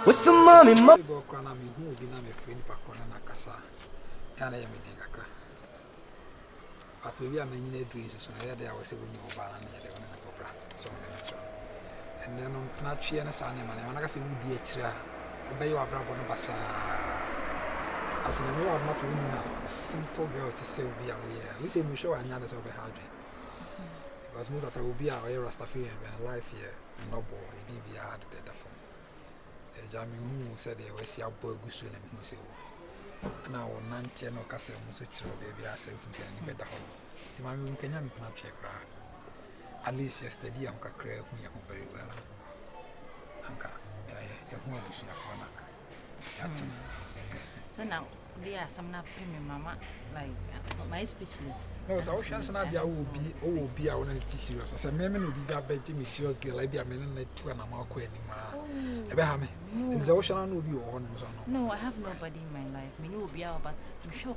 What's the mommy? Bokwana me who be na me friend pakona na kasa. Kana ya me de kakra. But maybe I'm in a dream so na there was a woman over and there on the popra. So the and then on Pnachi and a son and when I say would be a chair. Obey your brother on basa. As in a way, I must a simple girl to say be aware. We say we show another over hydrate. Because most of it will be our Rastafarian and life here, noble, it be hard to death for me. Jamie who said they were your boy Gusun and who say, now 19 or Castle Musuch, baby, I said to me, any better home. The mammy can you not check at least yesterday, Uncle Craig, who you very well. Uncle, a woman was your phone. So now, there are some not premium, Mama, like my speechless. No, so chance not will be our own serious. As a man will be that by Jimmy Shields, like a minute to an amount of Abraham. It's ocean will be on. No, I have nobody in my life. Me will be out, but I'm sure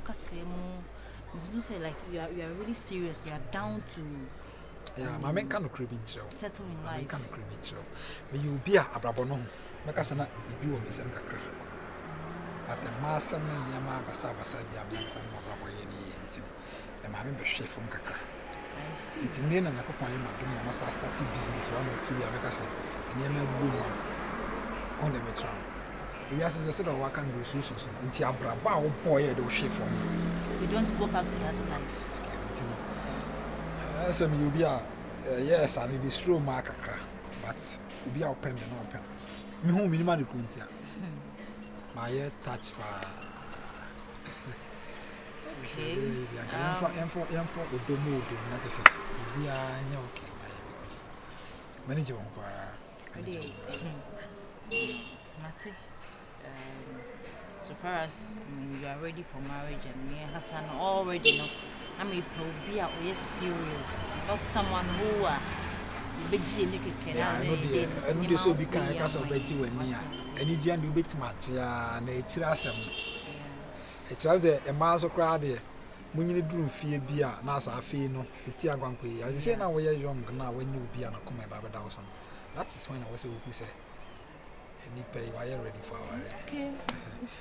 you say like you are really serious. You are down to. Yeah, my man can't crib in show. Settle in life. Can't crib in show. May you be a Brabono. Because I'm not you will miss him. But the master and Yama Basaba said, Yaman, some more anything. And my member chef from Kaka. It's in Nana Papa, I must start business 1 or 2 years, and Yaman woman on the metro. Yes, as I said, I work on resources until Braba boy, those chef for me. You don't go back to that night. As you be a yes, I may be slow marker, but you be open and open. Me home in Madu Quintia. My head touch for with the move, not to say, we are okay, because manager Mate, so far as you are ready for marriage and me and Hassan already know, I mean, be out serious, not someone who are. I know this will be kind of castle bet you and me. And you can do big match, yeah, nature. It was a mass of crowd there. When you do fear beer, Nasa Fino, Tiaguanqui. As you say now, we are young now when you be an come by the thousand. That's when I was who say, and you pay, I am ready for our.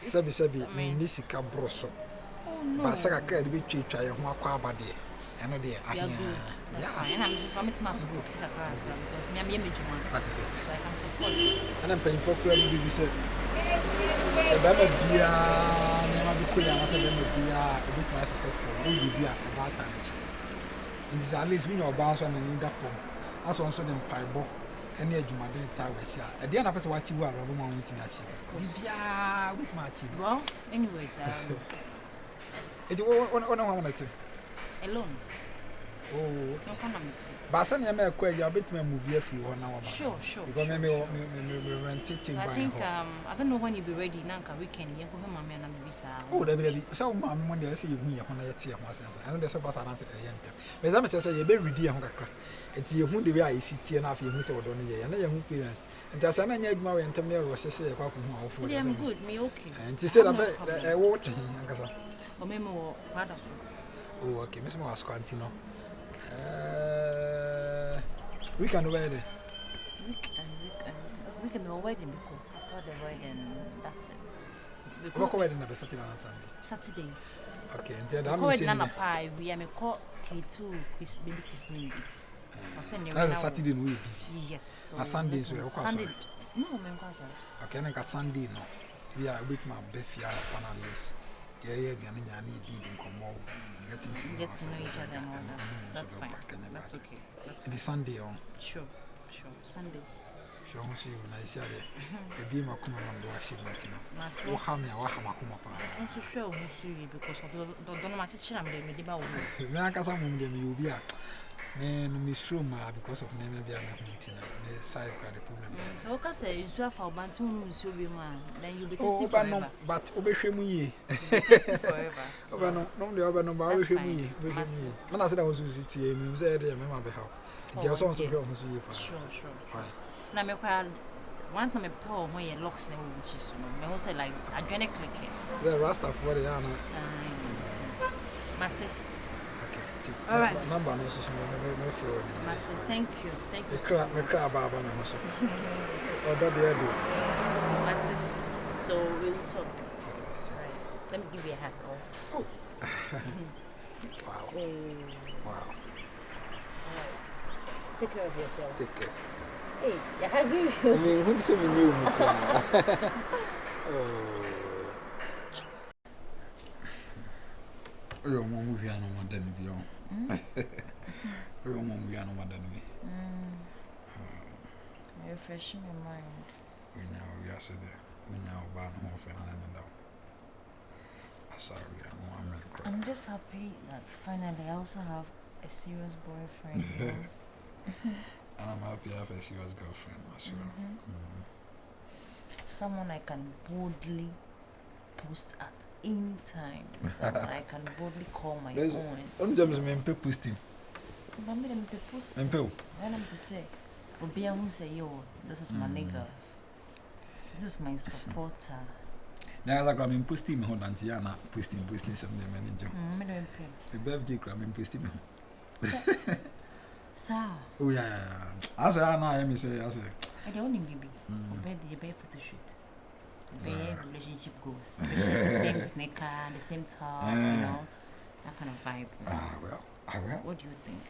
Sabi, me Nisica Brosso. But Saka can't be cheap, I am more quabadi. I know dear. Yeah, and I'm from it must go to the car because me and that is it. Like I'm supporting. And I'm paying for credit. You said, so that would be never be clear. I said, that would be a bit more successful. We will be about manage. And it's at least when you're bounce on in that form. As also them piebo. Any of you, my dear, tie with you. At the end of us, what you are, a woman with me achieve. Yeah, with my achieve. Well, anyways, it's one alone. Oh, no problem. But I may acquire your bit me movie if you want now. Sure. Because maybe rent teaching by. I think I don't know when you'll be ready now. Weekend, you go home and I'm visa. Oh, there will be so mammy when they see you here when I tear myself. I know there's a person answer a young. But I'm just saying, you're very dear. It's you who the way I sit here enough. You who say, "Don't you?" And your parents. And just an young man and tell me, "I say, I'm good, me okay." And she said, "I want or maybe rather. Oh, okay, Miss Moss Quantino. We can wedding. We can do a wedding because after the wedding, that's it. We go wedding on Saturday and Sunday. Saturday. Okay, and then I'm saying, pie. We are called K2 baby christening. That's a Saturday we busy. Yes. So Sunday so Sunday. No, I'm okay, then Sunday no. We are with my Beffia panelists. Yeah, did in Como. Get to know each other and all that. That's fine. That's okay. That's fine. It's Sunday on. Sure. Sunday. Sure, you nice. A beam of Kuma on the Washington. Oh, how many Wahamakuma? I'm so sure we'll see you because I don't know much. I'm the Mediba. You'll be at Miss Roma because of Namibia. The side credit problem. So, okay, say you have our bantam, Monsieur Bima, then you'll be tasty forever. But Obeshemi forever. No, the other number with me. When I said I was with you, you said, I remember how. There's also here. Sure. Now, my crowd. One time, a poor when your locks never which is, I was like, I joined a click. The Rasta for the Anna. Matty. All right. Number no so me for. Matty, thank you. Thank you. Me cry baba na so. Odo dey do. Matty, so we will talk. Right. Let me give you a hug. Oh. Wow. Oh. Wow. All right. Take care of yourself. Take care. Hey, you're hugging I you. mean, who say me new? Oh. Your mom will be on one than beyond. Your mom will be on one than me. Refreshing your mind. We now we are said there. We now ban home for and down. Sorry, I'm just happy that finally I also have a serious boyfriend. You know? And I'm happy I have a serious girlfriend as well. Someone I can boldly post at any time. Someone I can boldly call my own. I'm just posting. But I'm going to post. I'm going to say, Obiamu say, yo, this is my nigga. This is my supporter. Now, like I'm posting my Antiana, posting some manager. The birthday cram in posting me. Sir. Oh, yeah. I say, I say, I don't need baby. You pay photo shoot. Relationship goals. The same sneaker, the same top, you know, that kind of vibe. Well. What do you think?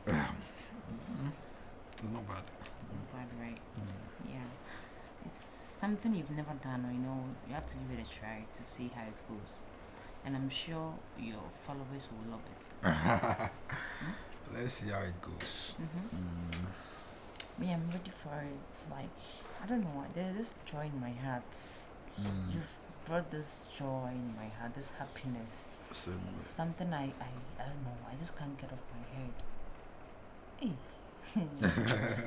It's not bad. Not bad, right? Yeah. It's something you've never done, or, you know, you have to give it a try to see how it goes. And I'm sure your followers will love it. Let's see how it goes. Me, I'm ready for it. Like, I don't know why. There's this joy in my heart. You've brought this joy in my heart, this happiness. It's something I don't know. I just can't get off my head. Hey.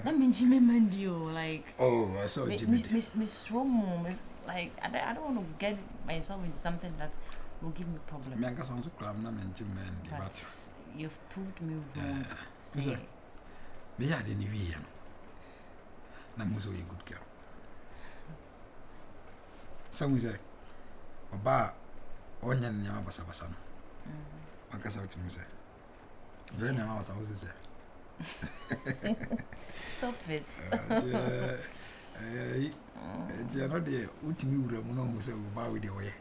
That means Jimmy Mandio, like. Oh, I saw Jimmy. Miss Romo, like I don't want to get myself into something that will give me problems. But you've proved me wrong. Say. Me had any way. I'm also a good girl. Some say, Oba, Onion Yama Basabasano. I guess what you say. Then I was also say. Stop it. It's not the ultimate woman who said, bow with the way.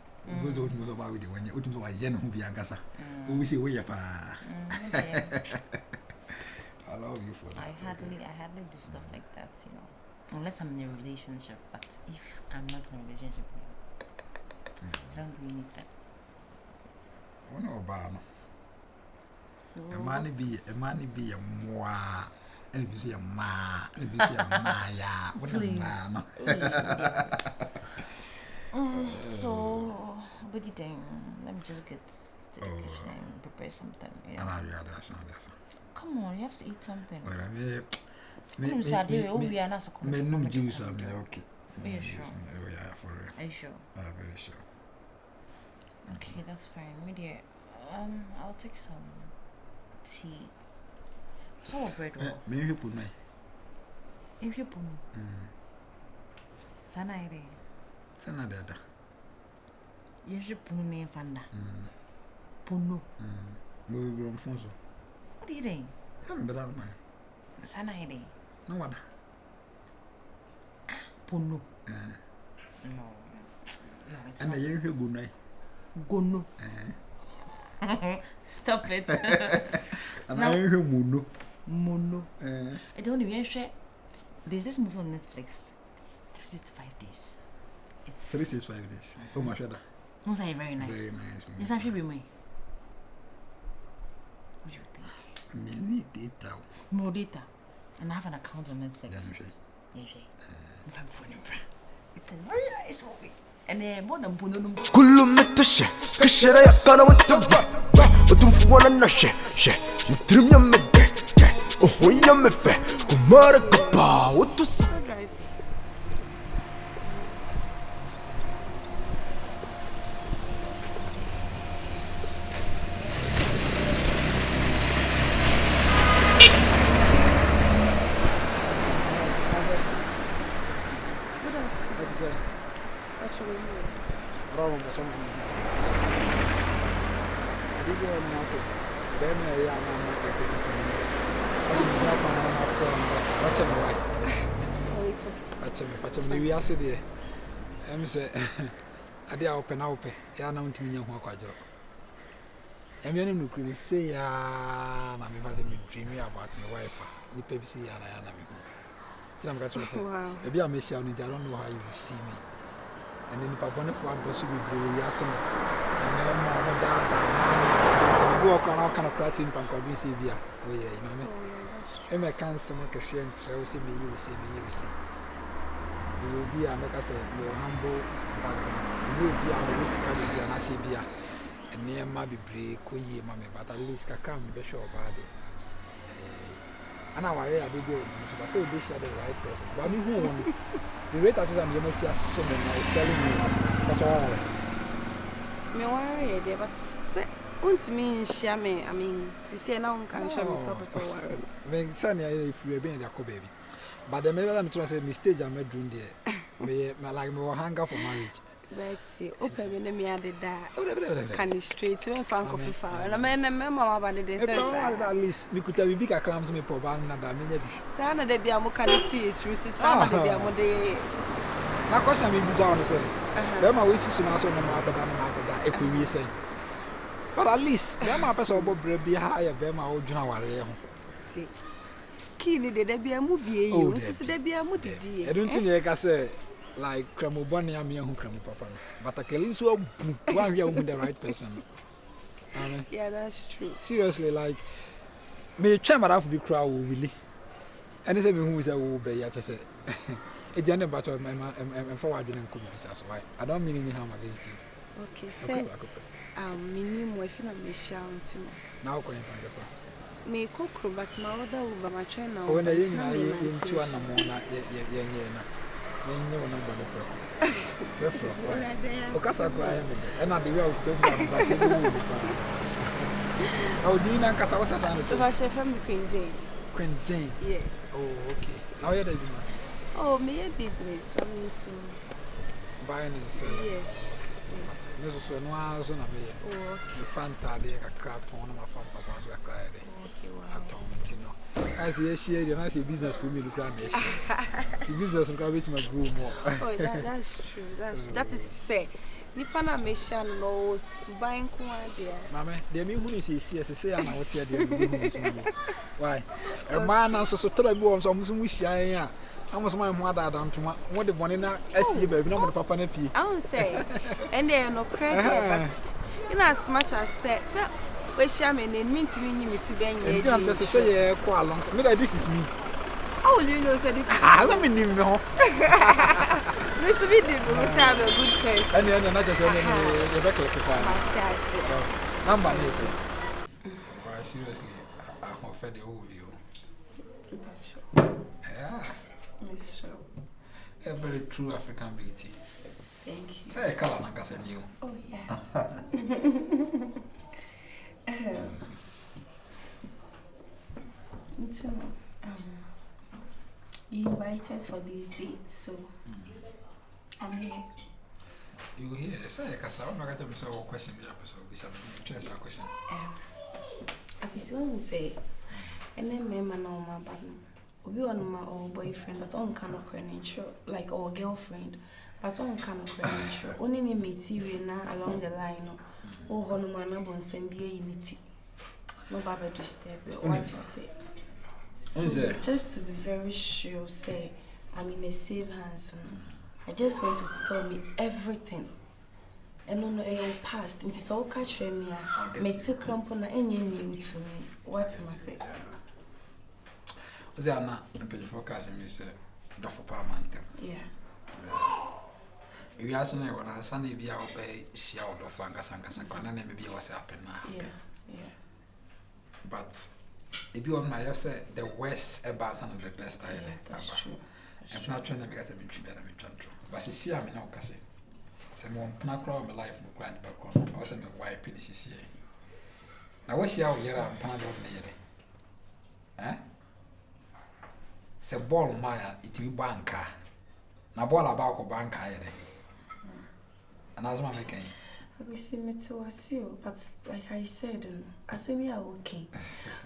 Goes out with about the when you ultimately why Yen who be Angasa. We say, way up. I love you for that. I hardly do stuff like that, you know. Unless I'm in a relationship, but if I'm not in a relationship, I don't really need that. Oh no, Barno. So a man be a moi, and if you say a ma, and if you say a maya, what a man. So, but let me just get to the kitchen and prepare something. Yeah. And I'll be out there. Come on, you have to eat something. Well, I mean, me juice. I'm okay. Are you sure? Oh, yeah, for real. Are you sure? I'm very sure. Okay, that's fine. Me dear, I'll take some tea. Some bread. Maybe you put me. If you put me. Sana ide. Sana dada. You should put me in Fanda. Puno. Maybe I'm Fonso. What are you doing? I'm better man. Sana ide. No what? Puno. No, it's and not. And you hear good night. Gono. Stop it. And I hear Muno. Mono. I don't even share. There's this movie on Netflix. 365 days. It's 365 days. Oh my god. Those are very nice. Very nice. It's actually be me. What do you think? Me need data. More data. And I have an account on Netflix. Yeah, it's a very nice movie. And then more than Puno. Kulumetashe, Kashara Yakana with the rap, but don't want to share. Trim your mede, oh, we are me fair, Kumara Kapa, what to say? Wrong, Then I am not watch me why. Oh, it's okay. Watch me. We are sitting. I'm say, I did open up. I am not in your work. I'm going to say, I'm dreaming about my wife. You pay see, and I am. Wow. Maybe I'm shouting. I don't know how you see me. And then if I want to find those who will be asking, and then I'm down. Walk around kind of crouching from Quadri Via. Oh, yeah, you know me. I may can't someone can see and see me, you see me, you see. You will be, like I said, more humble, you will be our risk and I see beer. And near Mabby break, mammy, but at least I can't be sure about it. And now I really do, but so this are the right person. But me who the rate at which you must see someone is telling me that's all. Me worry there, but say, won't mean share me. I mean, to say now can show myself so worry. Me Sunny if you be in the baby. But the maybe I'm trying to say mistake I made doing there. Me like me will hang up for marriage. Let's see. Open me added that. Can you straight me fan coffee fire? And I mean, remember about the sense. At least we could have big accounts me for ban and I mean, Sana de Biamo can see it's Rusi Sana de Biamo de. My question may be sound to say. Then my wishes to answer no matter than that. Equally say. But at least, them are person of be higher than my old general. See. Kini de Biamu be you. This is the Biamu. I don't think I can say. Like Cramobani, I'm young Cram Papa. But I can so one year with the right person. Yeah, that's true. Seriously, like, me chairman have to be crowd really. And it's even who is a wobe, I just say. It's the end of my and forward and could be so why. I don't mean any harm against you. Okay, say, minimum wife and me shout. Now, can you find yourself? Me cook, but my other over my trainer. When I into an Okasa cry and I was oh, Dina Casasa from Queen Jane. Queen Jane. Yeah. Oh, okay. Now you're the oh, me a business. I mean to buying and selling. Yes. This is no house on a me. Oh, the Fanta, they a crap on my phone, Papa's a cry. Okay, I don't know. I see a share and I see business for me to grant the business will come with my groom more. Oh, that's true. That is say. Nipana Mesha knows buying Kuadia. Mamma, the me who is CSA and I will tell you. Why? A man answers so terrible on some wish I was my mother down to what the one in a SC baby, no papa and pee. I won't say. And they are no credit, but in as much as said, we shall mean it means me, Miss Ben. You don't have to say quite long. This is me. Oh, you know, said this is. I don't mean, no. Mr. Biddy, we have a good person. And then another say, you're better to number is it? Why, seriously, I'm offended over you. Yeah. Miss Show. A very true African beauty. Thank you. Say a color like I said you. Oh, yeah. You invited for this date, so I'm here. You here? Say, because I'm not going to be so question. A question. I was going to say, and then me man on my button. We on my old boyfriend, but on cannot credential, like our girlfriend, but on cannot credential. Only me material now along the line. Oh, Honumana bon sembia unity. No baba disturb. What I say. So just to be very sure, say I'm in a safe hands. I just want you to tell me everything. And no, no, past. It is all catch me. Me take crampon any new to me. What am I say? Was there not the page forecasting me say the for parliament? Yeah. If you ask me when I Sunday be out by she out of Fancasanca, and maybe what's happening now. Yeah. But if you want my say the worst about some of the best I that's true. I'm not trying to make a bit better than Chantro. But see, I'm now Cassie. Some one crawl my life, no grand background. I wasn't a white penis here. Now, what's your year and pound of nearly? Eh? Say ball Maya, it will banker. Now, ball about banker. And as my making. I see me to you, but like I said, I say we are okay.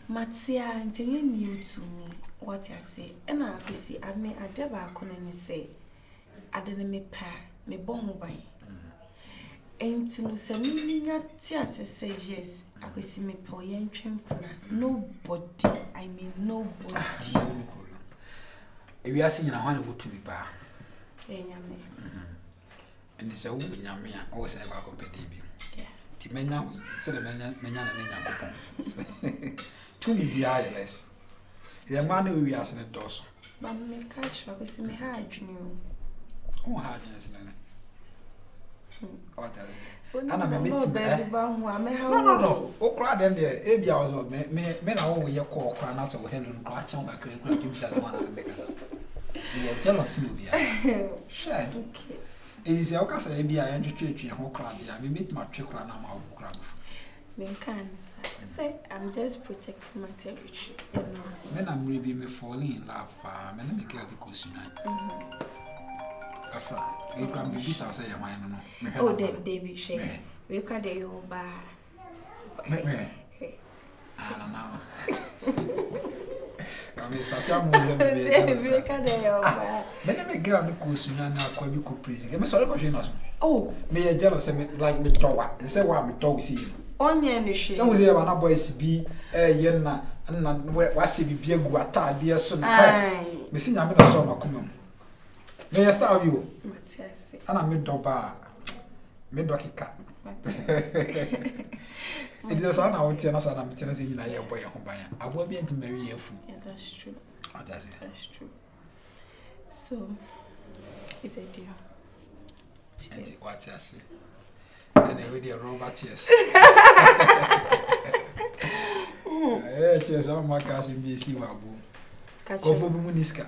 Matia and you new to me what I say, and I see I may I never couldn't say I didn't me pa me bomb by. And to know some tears say yes, I will see me poor young champion. Nobody, I mean nobody. If you are seeing a one would to be bar. And it's a woman, Yammy, always have a good baby. Timena, said a man, to me be eyeless. The man who we ask in the doors. But me catch, I will see me hard, you know. Oh, hardness, what does it? And I'm a baby, no. Oh, cry them there. Abby, I was men are always your call, crying us over Helen, crouch on my crane, give us one of the makers. You are jealous, Sylvia. Share. It is your case, Abby, I enter church and whole crowd. I meet my trick run on my crowd. Say, I'm just protecting my territory. When I'm really me falling in love, men make it because tonight. Afra, we can be this outside your mind. Oh, David, share. We can't do your bar. I don't know. I mean, start your movie. We can't do your bar. When I make girl, the course, you know, quite be cool praising. I'm sorry for you. Oh, me a jealous like me tower. They say, what me dog see. Onion, she. Some say, when a boys be a yenna, and what she be a guata, dear son. Missing, I'm in a summer come. May I start you? And I'm mid-dobar. Mid-docky cat. It is an hour, and I'm telling you, I boy, I will be able to marry you. Yeah, that's true. Oh, that's it. That's true. So, it's a deal. And what's I say? And I really a robot chess. Cheers, all my cars in BC Wabu. Kofu Muniska.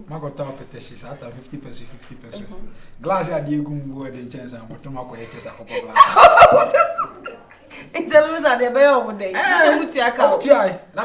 Marco top petitions at 50 pesos, 50 pesos. Glass at you go and chance and what tomorrow HS a couple glass. It's a loser, the bear over there.